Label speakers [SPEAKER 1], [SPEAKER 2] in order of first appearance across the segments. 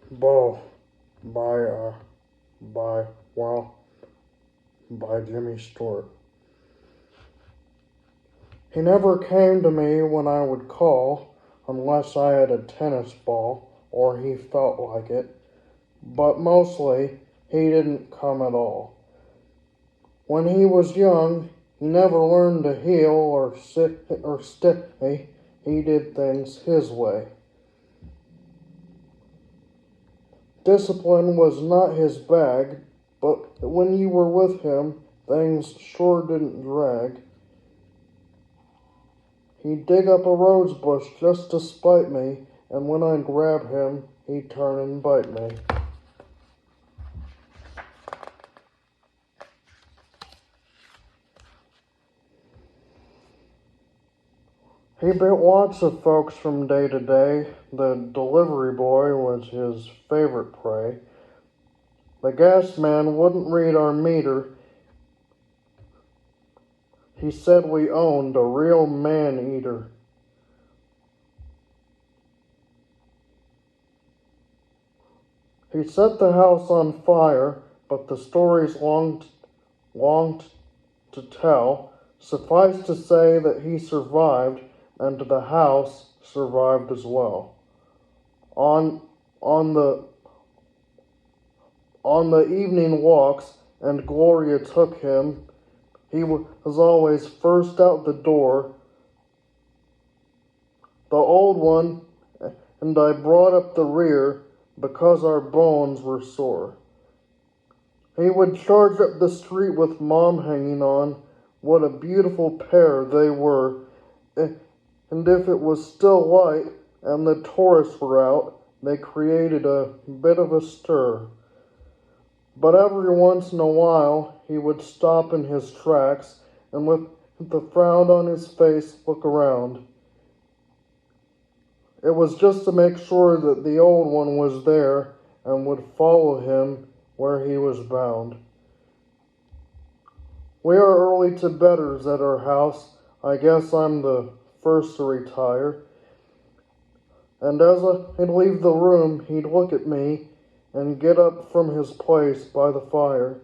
[SPEAKER 1] Beau by by well by Jimmy Stewart. He never came to me when I would call, unless I had a tennis ball or he felt like it, but mostly he didn't come at all. When he was young, he never learned to heel or sit or stay. He did things his way. Discipline was not his bag, but when you were with him, things sure didn't drag. He'd dig up a rose bush just to spite me, and when I'd grab him, he'd turn and bite me. He bit lots of folks from day to day. The delivery boy was his favorite prey. The gas man wouldn't read our meter. He said we owned a real man-eater. He set the house on fire, but the story's long to tell. Suffice to say that he survived, and the house survived as well. On the evening walks, and Gloria took him, he was always first out the door. The old one and I brought up the rear because our bones were sore. He would charge up the street with Mom hanging on. What a beautiful pair they were. And if it was still light and the tourists were out, they created a bit of a stir. But every once in a while, he would stop in his tracks and with the frown on his face look around. It was just to make sure that the old one was there and would follow him where he was bound. We are early to bedders at our house. I guess I'm the first to retire. And as I'd leave the room, he'd look at me and get up from his place by the fire.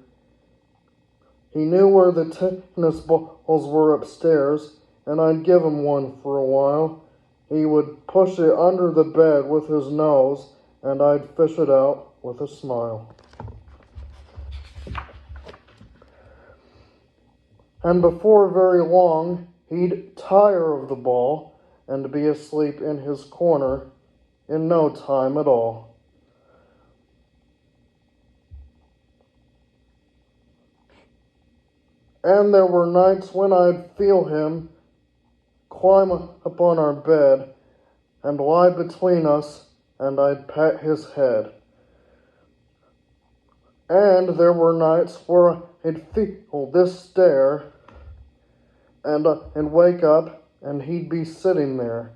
[SPEAKER 1] He knew where the tennis balls were upstairs, and I'd give him one for a while. He would push it under the bed with his nose, and I'd fish it out with a smile. And before very long, he'd tire of the ball and be asleep in his corner in no time at all. And there were nights when I'd feel him climb up on our bed and lie between us, and I'd pat his head. And there were nights where I'd feel this stare and wake up, and he'd be sitting there,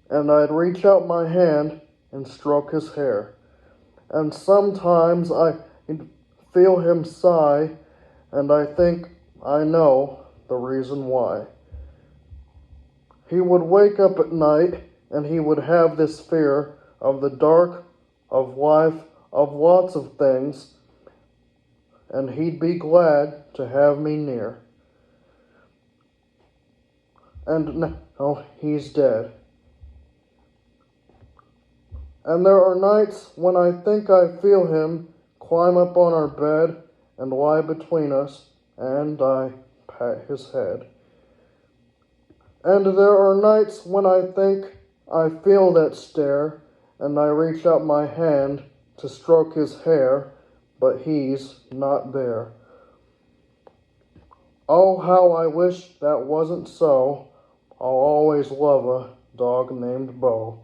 [SPEAKER 1] and I'd reach out my hand and stroke his hair. And sometimes I'd feel him sigh, and I think I know the reason why. He would wake up at night, and he would have this fear of the dark, of life, of lots of things, and he'd be glad to have me near. And now he's dead. And there are nights when I think I feel him climb up on our bed and lie between us, and I pat his head. And there are nights when I think I feel that stare, and I reach out my hand to stroke his hair, but he's not there. Oh, how I wish that wasn't so. I'll always love a dog named Beau.